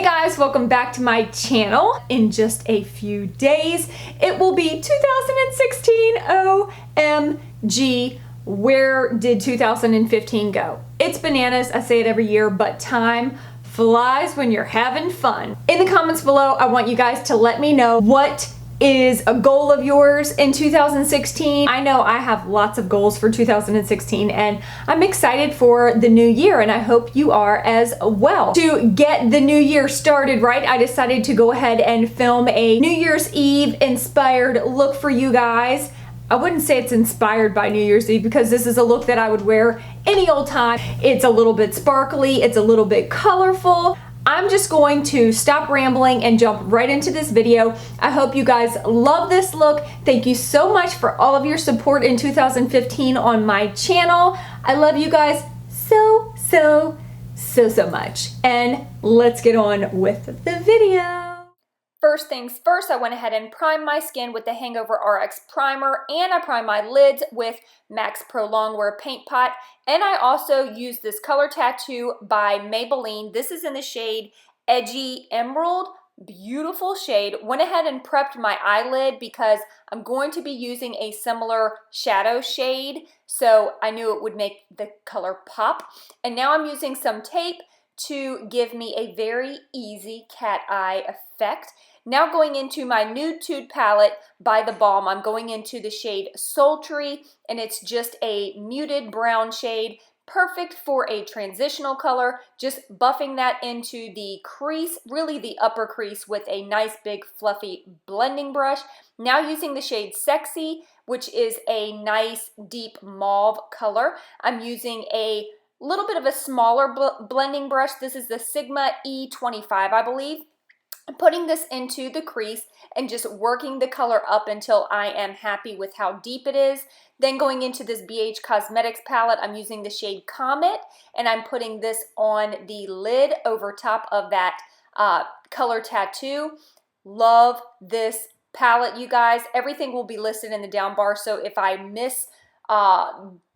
Hey guys, welcome back to my channel. In just a few days, it will be 2016. OMG, where did 2015 go? It's bananas, I say it every year, but time flies when you're having fun. In the comments below, I want you guys to let me know what is a goal of yours in 2016. I know I have lots of goals for 2016 and I'm excited for the new year and I hope you are as well. To get the new year started right, I decided to go ahead and film a New Year's Eve inspired look for you guys. I wouldn't say it's inspired by New Year's Eve because this is a look that I would wear any old time. It's a little bit sparkly, it's a little bit colorful. I'm just going to stop rambling and jump right into this video. I hope you guys love this look. Thank you so much for all of your support in 2015 on my channel. I love you guys so much. And let's get on with the video. First things first, I went ahead and primed my skin with the Hangover RX primer, and I primed my lids with Max Pro Longwear Paint Pot, and I also used this color tattoo by Maybelline. This is in the shade Edgy Emerald. Beautiful shade. Went ahead and prepped my eyelid because I'm going to be using a similar shadow shade, so I knew it would make the color pop. And now I'm using some tape to give me a very easy cat eye effect. Now going into my Nude Tude palette by the Balm, I'm going into the shade Sultry, and it's just a muted brown shade, perfect for a transitional color, just buffing that into the crease, really the upper crease, with a nice big fluffy blending brush. Now using the shade Sexy, which is a nice deep mauve color, I'm using a little bit of a smaller blending brush. This is the Sigma E25, I believe. I'm putting this into the crease and just working the color up until I am happy with how deep it is. Then going into this BH Cosmetics palette, I'm using the shade Comet, and I'm putting this on the lid over top of that color tattoo. Love this palette, you guys. Everything will be listed in the down bar, so if I miss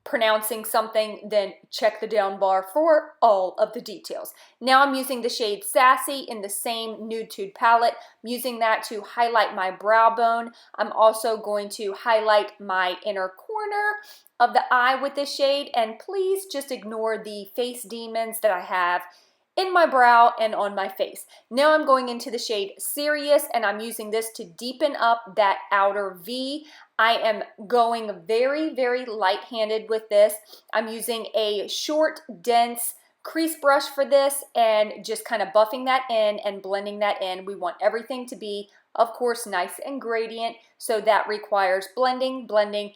pronouncing something, then check the down bar for all of the details. Now I'm using the shade Sassy in the same Nude Tude palette. I'm using that to highlight my brow bone. I'm also going to highlight my inner corner of the eye with this shade, and please just ignore the face demons that I have in my brow and on my face. Now I'm going into the shade Serious, and I'm using this to deepen up that outer V. I am going very light-handed with this. I'm using a short, dense crease brush for this and just kind of buffing that in and blending that in. We want everything to be, of course, nice and gradient, so that requires blending, and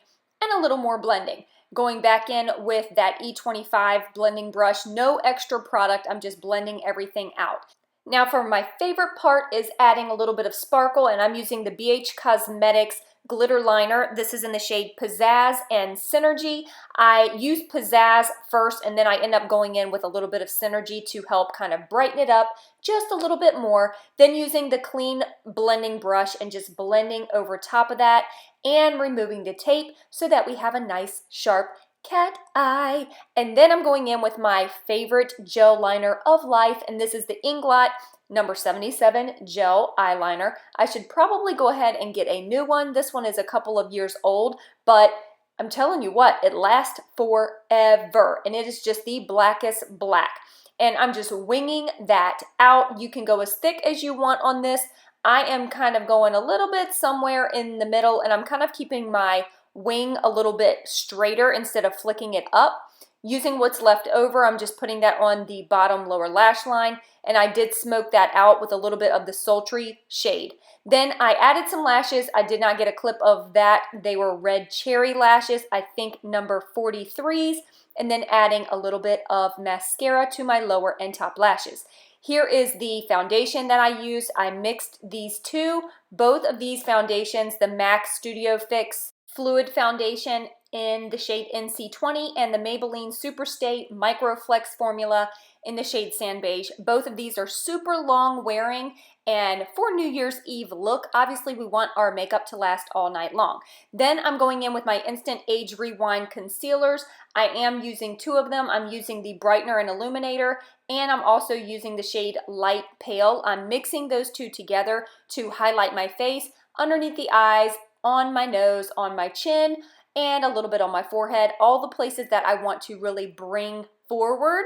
a little more blending. Going back in with that E25 blending brush, no extra product, I'm just blending everything out. Now for my favorite part is adding a little bit of sparkle, and I'm using the BH Cosmetics glitter liner. This is in the shade Pizzazz and Synergy. I use Pizzazz first, and then I end up going in with a little bit of Synergy to help kind of brighten it up just a little bit more. Then using the clean blending brush and just blending over top of that and removing the tape so that we have a nice sharp cat eye. And then I'm going in with my favorite gel liner of life, and this is the Inglot number 77 gel eyeliner. I should probably go ahead and get a new one. This one is a couple of years old, but I'm telling you what, it lasts forever, and it is just the blackest black. And I'm just winging that out. You can go as thick as you want on this. I am kind of going a little bit somewhere in the middle, and I'm kind of keeping my wing a little bit straighter instead of flicking it up. Using what's left over, I'm just putting that on the bottom lower lash line, and I did smoke that out with a little bit of the Sultry shade. Then I added some lashes. I did not get a clip of that. They were red cherry lashes, I think number 43s, and then adding a little bit of mascara to my lower and top lashes. Here is the foundation that I used. I mixed these two, both of these foundations, the MAC Studio Fix Fluid Foundation in the shade NC20 and the Maybelline Superstay MicroFlex formula in the shade Sand Beige. Both of these are super long wearing, and for New Year's Eve look, obviously we want our makeup to last all night long. Then I'm going in with my Instant Age Rewind concealers. I am using two of them. I'm using the Breitner and Illuminator, and I'm also using the shade Light Pale. I'm mixing those two together to highlight my face, underneath the eyes, on my nose, on my chin, and a little bit on my forehead, all the places that I want to really bring forward.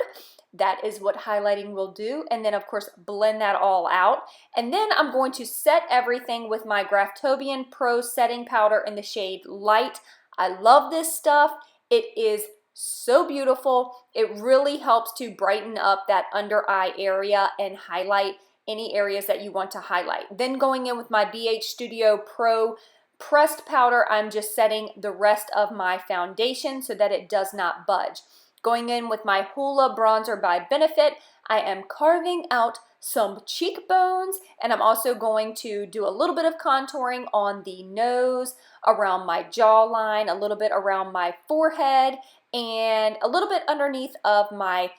That is what highlighting will do. And then of course, blend that all out. And then I'm going to set everything with my Graftobian Pro setting powder in the shade Light. I love this stuff. It is so beautiful. It really helps to brighten up that under eye area and highlight any areas that you want to highlight. Then going in with my BH Studio Pro pressed powder, I'm just setting the rest of my foundation so that it does not budge. Going in with my Hoola Bronzer by Benefit, I am carving out some cheekbones, and I'm also going to do a little bit of contouring on the nose, around my jawline, a little bit around my forehead, and a little bit underneath of my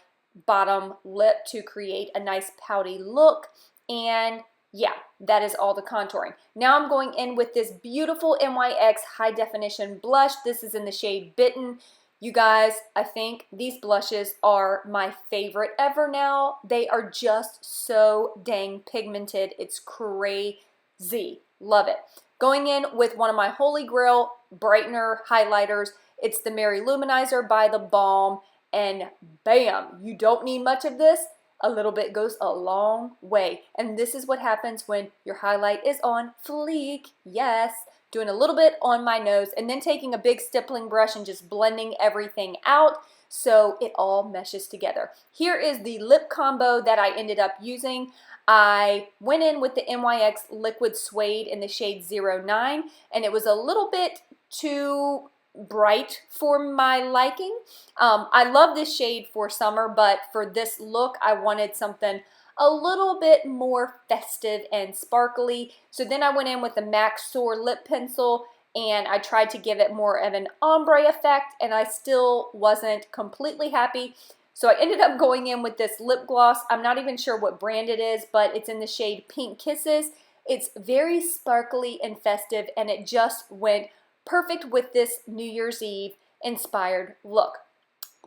bottom lip to create a nice pouty look. And yeah, that is all the contouring. Now I'm going in with this beautiful NYX High Definition Blush. This is in the shade Bitten. You guys, I think these blushes are my favorite ever now. They are just so dang pigmented. It's crazy. Love it. Going in with one of my Holy Grail Breitner highlighters. It's the Mary Luminizer by the Balm. And bam, you don't need much of this. A little bit goes a long way. And this is what happens when your highlight is on fleek. Yes. Doing a little bit on my nose and then taking a big stippling brush and just blending everything out so it all meshes together. Here is the lip combo that I ended up using. I went in with the NYX Liquid Suede in the shade 09, and it was a little bit too bright for my liking. I love this shade for summer, but for this look, I wanted something a little bit more festive and sparkly. So then I went in with the MAC Soar lip pencil and I tried to give it more of an ombre effect, and I still wasn't completely happy. So I ended up going in with this lip gloss. I'm not even sure what brand it is, but it's in the shade Pink Kisses. It's very sparkly and festive, and it just went perfect with this New Year's Eve inspired look.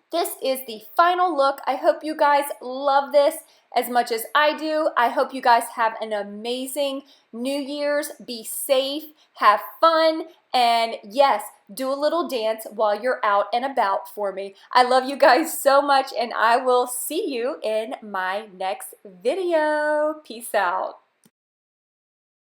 This is the final look. I hope you guys love this as much as I do. I hope you guys have an amazing New Year's. Be safe, have fun, and yes, do a little dance while you're out and about for me. I love you guys so much, and I will see you in my next video. Peace out.